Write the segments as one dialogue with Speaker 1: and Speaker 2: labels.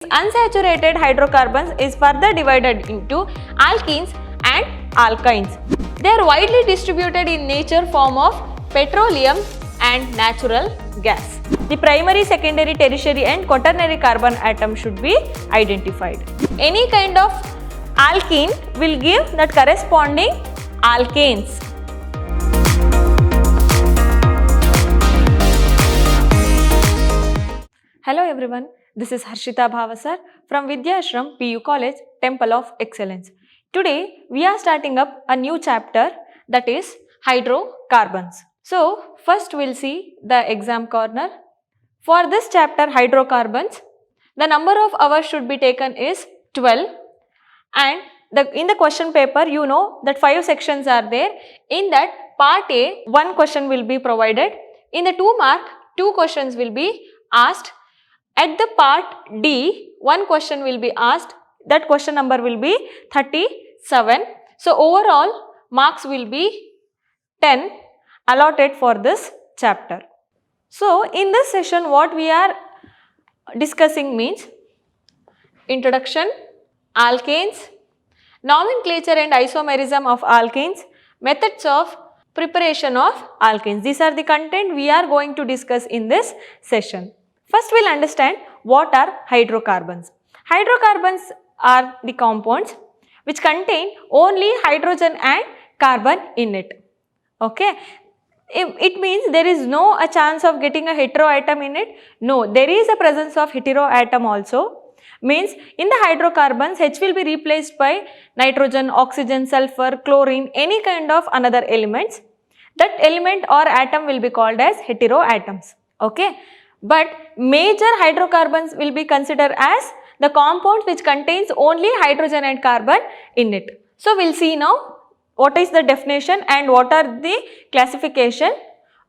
Speaker 1: Unsaturated hydrocarbons is further divided into alkenes and alkynes. They are widely distributed in nature form of petroleum and natural gas. The primary, secondary, tertiary and quaternary carbon atom should be identified. Any kind of alkene will give that corresponding alkanes. Hello everyone, this is Harshita Bhavasar from Vidyashram PU College, Temple of Excellence. Today we are starting up a new chapter, that is hydrocarbons. So first we'll see the exam corner. For this chapter hydrocarbons, the number of hours should be taken is 12, and in the question paper you know that 5 sections are there. In that part A, 1 question will be provided. In the 2 mark, 2 questions will be asked. At the part D, 1 question will be asked. That question number will be 37. So overall marks will be 10 allotted for this chapter. So in this session what we are discussing means introduction, alkanes, nomenclature and isomerism of alkanes, methods of preparation of alkanes. These are the content we are going to discuss in this session. First we'll understand what are hydrocarbons. Hydrocarbons are the compounds which contain only hydrogen and carbon in it. Okay. It means there is no a chance of getting a heteroatom in it. No, there is a presence of heteroatom also. Means in the hydrocarbons H will be replaced by nitrogen, oxygen, sulfur, chlorine, any kind of another elements. That element or atom will be called as heteroatoms. Okay. But major hydrocarbons will be considered as the compound which contains only hydrogen and carbon in it. So we'll see now what is the definition and what are the classification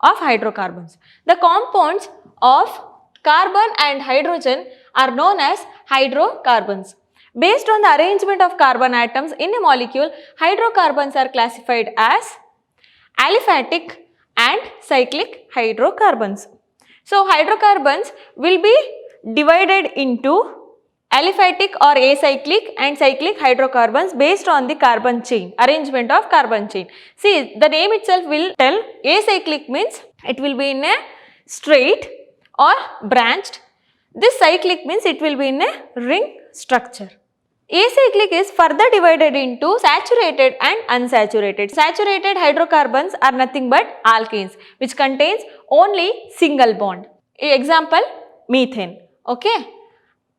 Speaker 1: of hydrocarbons. The compounds of carbon and hydrogen are known as hydrocarbons. Based on the arrangement of carbon atoms in a molecule, hydrocarbons are classified as aliphatic and cyclic hydrocarbons. So hydrocarbons will be divided into aliphatic or acyclic and cyclic hydrocarbons based on the carbon chain, arrangement of carbon chain. See, the name itself will tell. Acyclic means it will be in a straight or branched. This cyclic means it will be in a ring structure. Acyclic is further divided into saturated and unsaturated. Saturated hydrocarbons are nothing but alkanes which contains only single bond. Example, methane. Okay.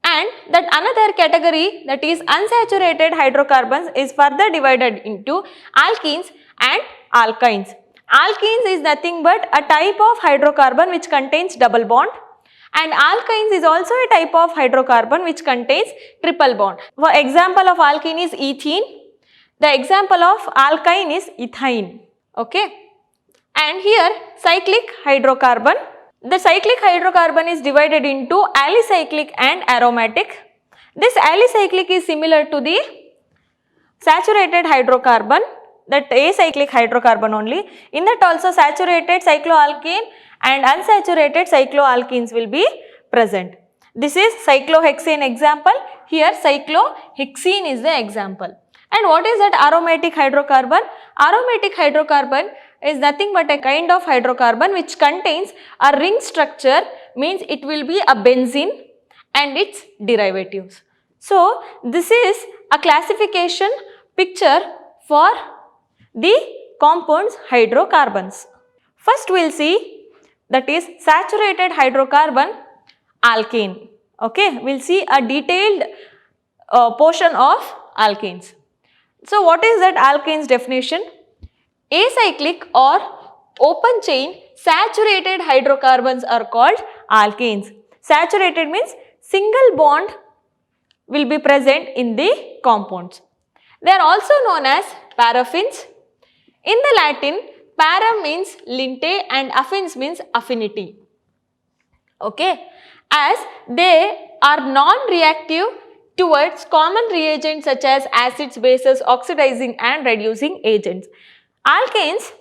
Speaker 1: And that another category, that is unsaturated hydrocarbons, is further divided into alkenes and alkynes. Alkenes is nothing but a type of hydrocarbon which contains double bond, and alkynes is also a type of hydrocarbon which contains triple bond. For example of alkene is ethene. The example of alkyne is ethine. Okay. And here cyclic hydrocarbon. The cyclic hydrocarbon is divided into alicyclic and aromatic. This alicyclic is similar to the saturated hydrocarbon, that acyclic hydrocarbon only. In that also saturated cycloalkane and unsaturated cycloalkenes will be present. This is cyclohexane example. Here cyclohexene is the example. And what is that aromatic hydrocarbon? Aromatic hydrocarbon is nothing but a kind of hydrocarbon which contains a ring structure, means it will be a benzene and its derivatives. So this is a classification picture for the compounds hydrocarbons. First we will see, that is saturated hydrocarbon alkane. Okay, we will see a detailed portion of alkanes. So what is that alkanes definition? Acyclic or open chain saturated hydrocarbons are called alkanes. Saturated means single bond will be present in the compounds. They are also known as paraffins. In the Latin, para means linte and affins means affinity. Okay. As they are non-reactive towards common reagents such as acids, bases, oxidizing and reducing agents. Alkanes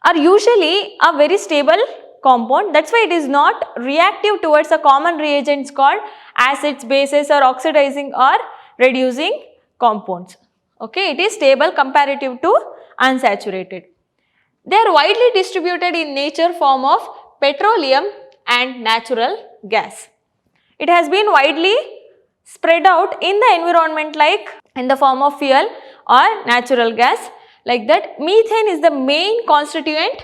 Speaker 1: are usually a very stable compound, that's why it is not reactive towards a common reagents called acids, bases or oxidizing or reducing compounds. Okay, it is stable comparative to unsaturated. They are widely distributed in nature form of petroleum and natural gas. It has been widely spread out in the environment like in the form of fuel or natural gas like that. Methane is the main constituent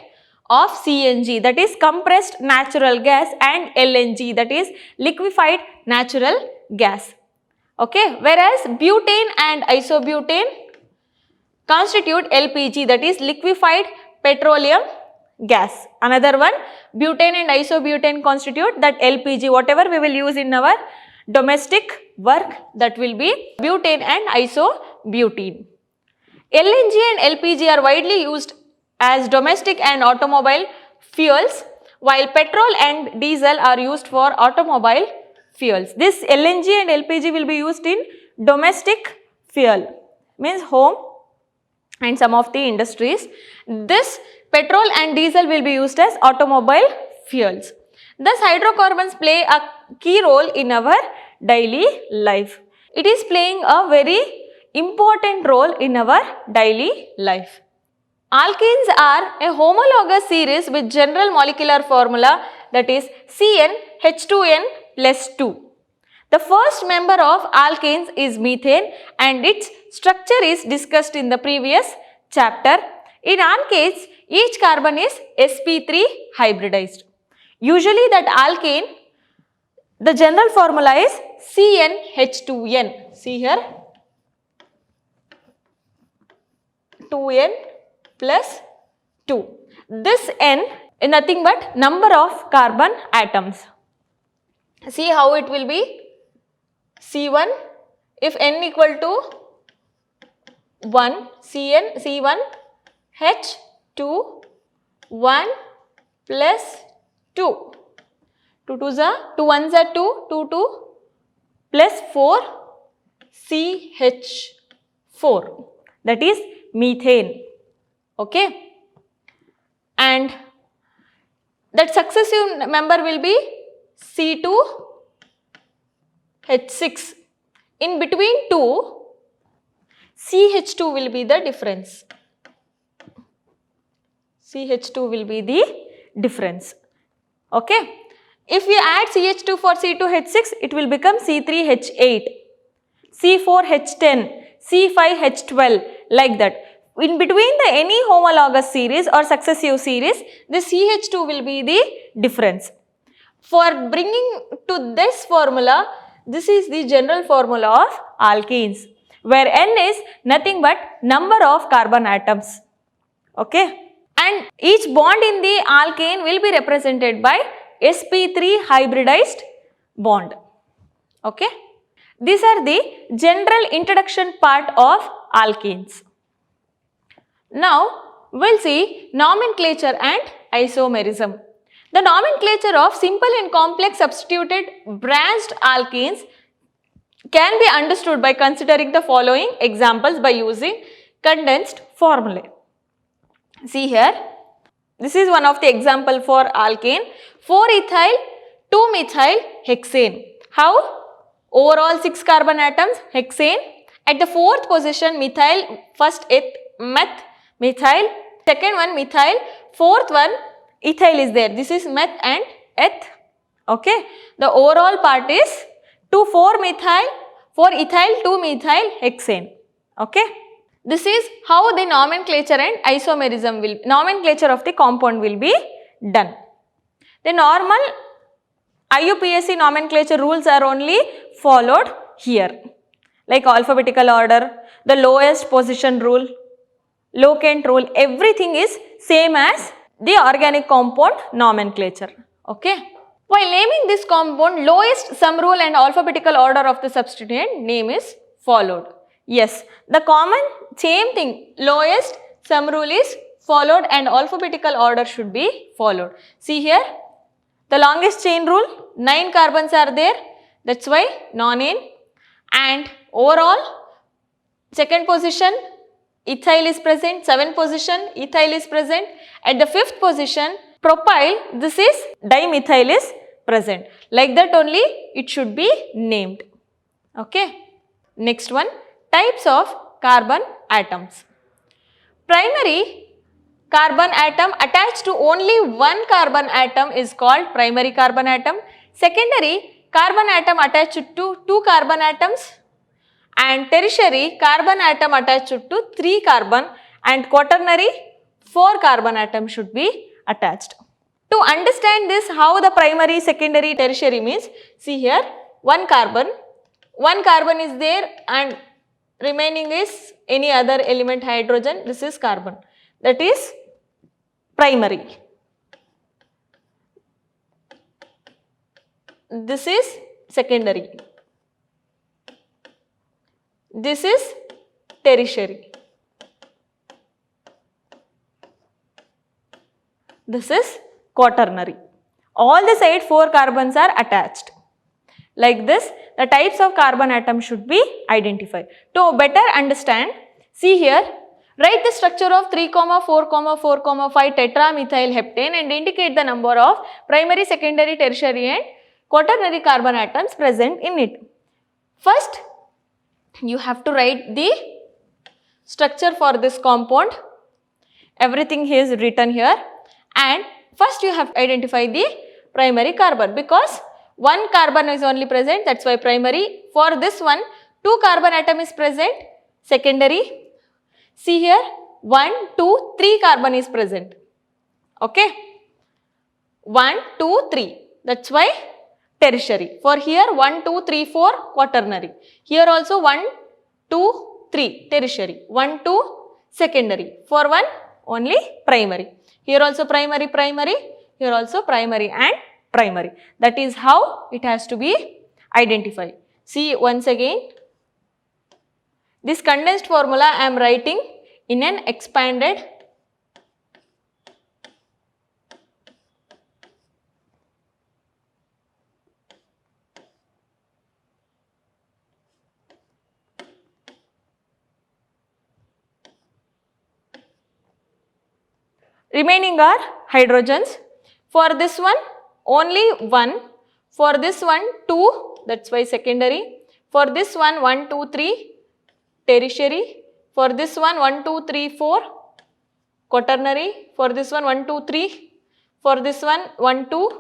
Speaker 1: of CNG, that is compressed natural gas, and LNG, that is liquefied natural gas. Okay, whereas butane and isobutane constitute LPG, that is liquefied petroleum gas. Another one, butane and isobutane constitute that LPG, whatever we will use in our domestic work, that will be butane and isobutene. LNG and LPG are widely used as domestic and automobile fuels, while petrol and diesel are used for automobile fuels. This LNG and LPG will be used in domestic fuel, means home and some of the industries. This petrol and diesel will be used as automobile fuels. Thus, hydrocarbons play a key role in our daily life. It is playing a very important role in our daily life. Alkenes are a homologous series with general molecular formula, that is CnH2n plus 2. The first member of alkanes is methane and its structure is discussed in the previous chapter. In alkanes, each carbon is sp3 hybridized. Usually that alkane, the general formula is CnH2n. See here, 2n plus 2. This n is nothing but number of carbon atoms. See how it will be. C1, if n equal to 1, Cn, C1, H2, 1 plus 2. 2 2s are 2 1s are 2, 2 2 plus 4, CH4. That is methane. Okay. And that successive member will be C2, H6. In between 2, CH2 will be the difference. CH2 will be the difference. Okay. If we add CH2 for C2H6, it will become C3H8, C4H10, C5H12, like that. In between the any homologous series or successive series, the CH2 will be the difference. For bringing to this formula, this is the general formula of alkenes, where N is nothing but number of carbon atoms. Okay. And each bond in the alkane will be represented by sp3 hybridized bond. Okay. These are the general introduction part of alkenes. Now, we will see nomenclature and isomerism. The nomenclature of simple and complex substituted branched alkenes can be understood by considering the following examples by using condensed formulae. See here, this is one of the example for alkane, 4-ethyl 2-methyl hexane. How? Overall 6 carbon atoms, hexane. At the 4th position, methyl, first meth, methyl, second one methyl, 4th one ethyl is there. This is meth and eth. Okay. The overall part is 2,4-methyl, 4-ethyl 2-methyl hexane. Okay. This is how the nomenclature and isomerism nomenclature of the compound will be done. The normal IUPAC nomenclature rules are only followed here, like alphabetical order, the lowest position rule, locant rule, everything is same as the organic compound nomenclature. Okay. While naming this compound, lowest sum rule and alphabetical order of the substituent name is followed. Yes, the common same thing, lowest sum rule is followed and alphabetical order should be followed. See here, the longest chain rule, 9 carbons are there, that's why nonene, and overall second position ethyl is present, 7th position ethyl is present, at the 5th position propyl, this is dimethyl is present. Like that only it should be named. Okay. Next one, types of carbon atoms. Primary carbon atom attached to only one carbon atom is called primary carbon atom. Secondary carbon atom attached to two carbon atoms, and tertiary carbon atom attached to 3 carbon, and quaternary 4 carbon atom should be attached. To understand this, how the primary, secondary, tertiary means, see here one carbon is there and remaining is any other element, hydrogen, this is carbon, that is primary. This is secondary. This is tertiary. This is quaternary. All the side 4 carbons are attached. Like this, the types of carbon atom should be identified. To better understand, see here, write the structure of 3, 4, 4, 5 tetramethyl heptane and indicate the number of primary, secondary, tertiary and quaternary carbon atoms present in it. First, you have to write the structure for this compound. Everything is written here, and first you have to identify the primary carbon, because one carbon is only present, that's why primary. For this one, 2 carbon atom is present, secondary. See here, 1, 2, 3 carbon is present. Okay. 1, 2, 3. That's why tertiary. For here 1, 2, 3, 4 quaternary. Here also 1, 2, 3 tertiary. 1, 2 secondary. For 1 only primary. Here also primary, primary. Here also primary and primary. That is how it has to be identified. See once again. This condensed formula I am writing in an expanded remaining are hydrogens. For this one only 1, for this one 2, that's why secondary. For this one 1, 2, 3 tertiary. For this one 1, 2, 3, 4 quaternary. For this one 1, 2, 3. For this one 1, 2.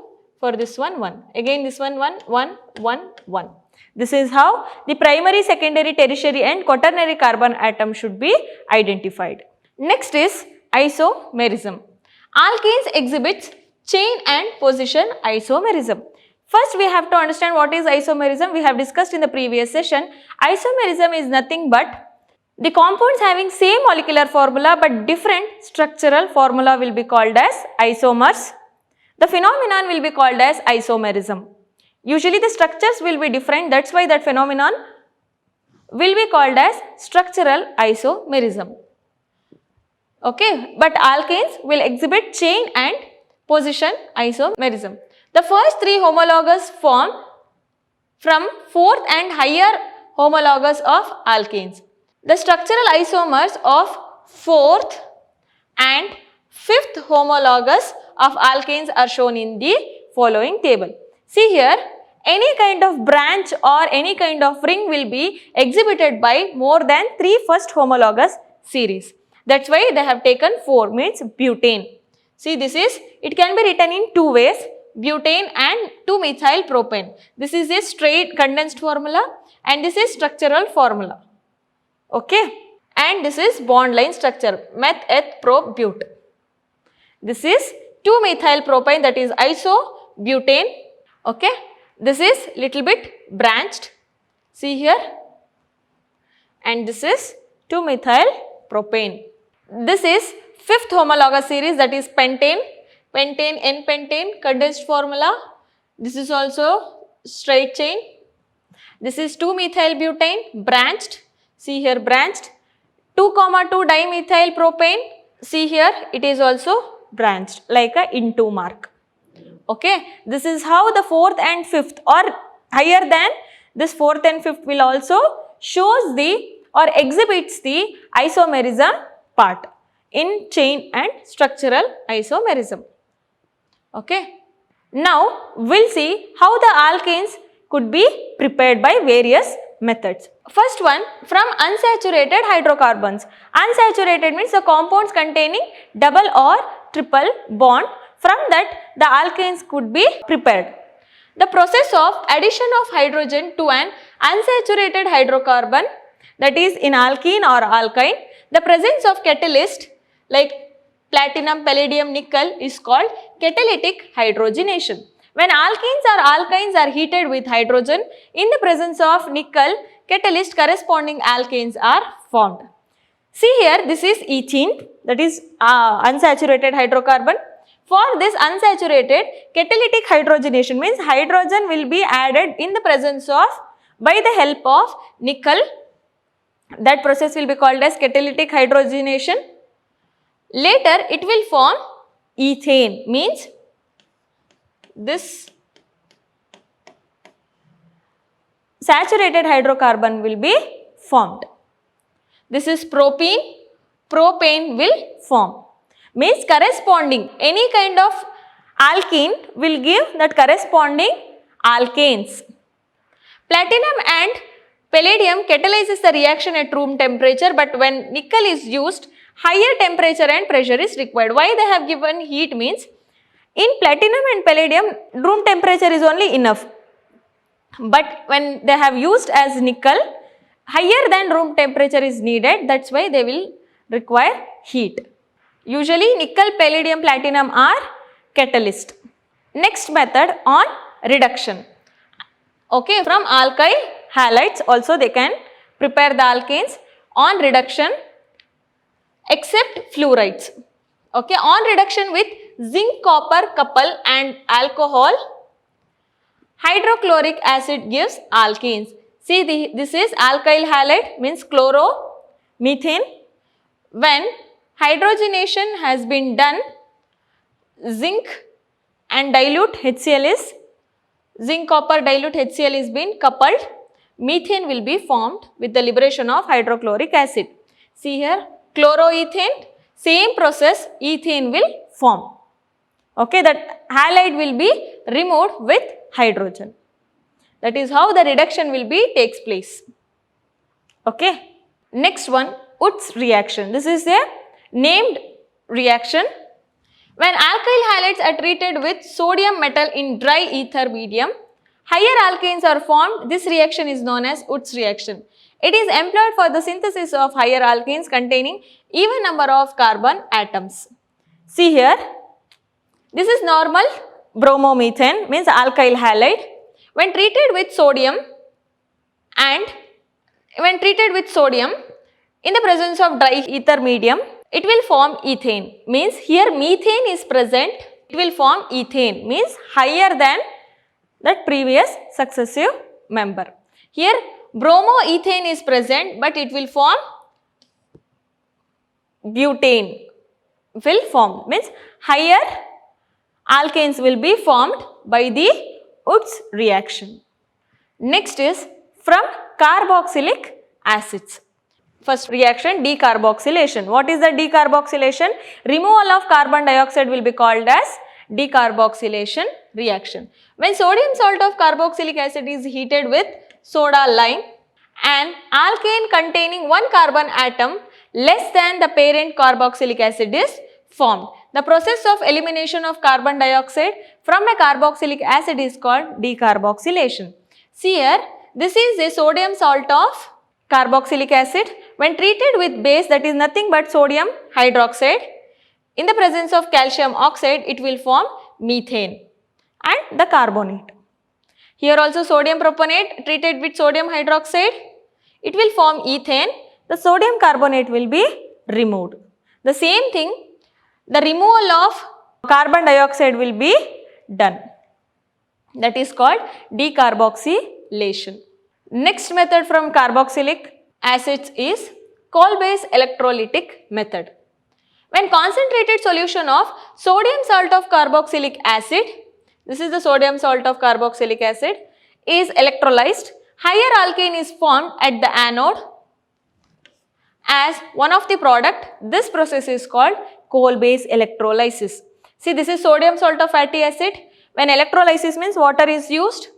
Speaker 1: For this one 1. Again this one 1, 1, 1, 1. This is how the primary, secondary, tertiary and quaternary carbon atom should be identified. Next is isomerism. Alkenes exhibits chain and position isomerism. First we have to understand what is isomerism. We have discussed in the previous session. Isomerism is nothing but the compounds having same molecular formula but different structural formula will be called as isomers. The phenomenon will be called as isomerism. Usually the structures will be different, that's why that phenomenon will be called as structural isomerism. Okay, but alkanes will exhibit chain and position isomerism. The first 3 homologous form from 4th and higher homologous of alkanes. The structural isomers of 4th and 5th homologous of alkanes are shown in the following table. See here, any kind of branch or any kind of ring will be exhibited by more than 3 first homologous series. That's why they have taken 4, means butane. See, this is, it can be written in 2 ways, butane and 2-methyl propane. This is a straight condensed formula and this is structural formula. Okay, and this is bond line structure, meth, eth, pro, but. This is 2-methyl propane, that is isobutane. Okay, this is little bit branched. See here, and this is 2-methyl propane. This is 5th homologous series, that is pentane, pentane, N-pentane, condensed formula. This is also straight chain. This is 2-methyl butane, branched. See here, branched. 2, 2 dimethyl propane. See here, it is also branched like a into mark. Okay, this is how the 4th and 5th or higher than this 4th and 5th will also shows the or exhibits the isomerism part in chain and structural isomerism. Okay. Now we'll see how the alkanes could be prepared by various methods. First one, from unsaturated hydrocarbons. Unsaturated means the compounds containing double or triple bond. From that the alkanes could be prepared. The process of addition of hydrogen to an unsaturated hydrocarbon, that is in alkene or alkyne, the presence of catalyst like platinum, palladium, nickel is called catalytic hydrogenation. When alkenes or alkynes are heated with hydrogen in the presence of nickel catalyst, corresponding alkanes are formed. See here, this is ethene, that is unsaturated hydrocarbon. For this unsaturated, catalytic hydrogenation means hydrogen will be added in the presence of, by the help of nickel. That process will be called as catalytic hydrogenation. Later it will form ethane, means this saturated hydrocarbon will be formed. This is propene, propane will form. Means corresponding, any kind of alkene will give that corresponding alkanes. Platinum and palladium catalyzes the reaction at room temperature, but when nickel is used, higher temperature and pressure is required. Why they have given heat means, in platinum and palladium room temperature is only enough, but when they have used as nickel, higher than room temperature is needed, that is why they will require heat. Usually nickel, palladium, platinum are catalyst. Next method on reduction. Okay, from alkyl halides also they can prepare the alkanes on reduction except fluorides. Okay, on reduction with zinc copper couple and alcohol, hydrochloric acid gives alkenes. See, this is alkyl halide, means chloro, methane. When hydrogenation has been done, zinc and dilute HCl is, zinc copper dilute HCl is been coupled, methane will be formed with the liberation of hydrochloric acid. See here, chloroethane, same process, ethane will form. Okay, that halide will be removed with hydrogen. That is how the reduction will be takes place. Okay. Next one, Woods reaction. This is a named reaction. When alkyl halides are treated with sodium metal in dry ether medium, higher alkanes are formed. This reaction is known as Woods reaction. It is employed for the synthesis of higher alkanes containing even number of carbon atoms. See here, this is normal bromomethane, means alkyl halide. When treated with sodium in the presence of dry ether medium, it will form ethane, means here methane is present, it will form ethane, means higher than that previous successive member. Here bromoethane is present, but it will form butane, will form, means higher alkanes will be formed by the Woods reaction. Next is from carboxylic acids. First reaction, decarboxylation. What is the decarboxylation? Removal of carbon dioxide will be called as decarboxylation reaction. When sodium salt of carboxylic acid is heated with soda lime, an alkane containing one carbon atom less than the parent carboxylic acid is formed. The process of elimination of carbon dioxide from a carboxylic acid is called decarboxylation. See here, this is a sodium salt of carboxylic acid. When treated with base, that is nothing but sodium hydroxide, in the presence of calcium oxide, it will form methane and the carbonate. Here also sodium propanate treated with sodium hydroxide, it will form ethane, the sodium carbonate will be removed. The same thing, the removal of carbon dioxide will be done. That is called decarboxylation. Next method from carboxylic acids is coal-based electrolytic method. When concentrated solution of sodium salt of carboxylic acid, this is the sodium salt of carboxylic acid, is electrolyzed, higher alkane is formed at the anode as one of the product. This process is called coal-based electrolysis. See, this is sodium salt of fatty acid. When electrolysis means water is used.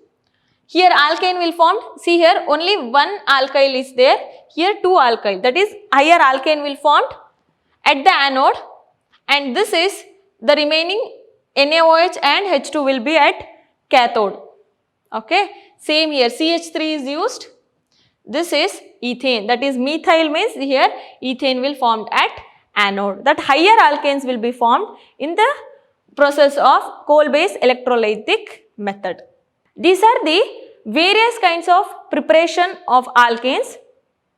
Speaker 1: Here alkane will form. See here only one alkyl is there. Here two alkyl. That is higher alkane will formed at the anode, and this is the remaining NaOH and H2 will be at cathode. Okay. Same here CH3 is used. This is ethane, that is methyl means here ethane will formed at anode. That higher alkanes will be formed in the process of coal based electrolytic method. These are the various kinds of preparation of alkanes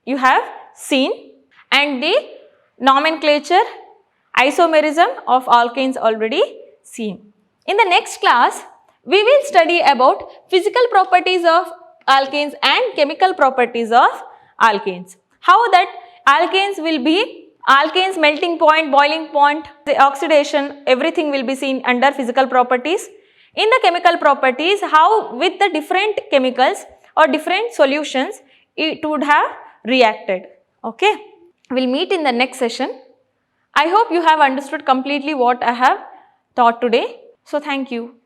Speaker 1: you have seen, and the nomenclature, isomerism of alkanes already seen. In the next class, we will study about physical properties of alkanes and chemical properties of alkanes. How that alkanes will be, alkanes melting point, boiling point, the oxidation, everything will be seen under physical properties. In the chemical properties, how with the different chemicals or different solutions it would have reacted. Okay. We will meet in the next session. I hope you have understood completely what I have taught today. So, thank you.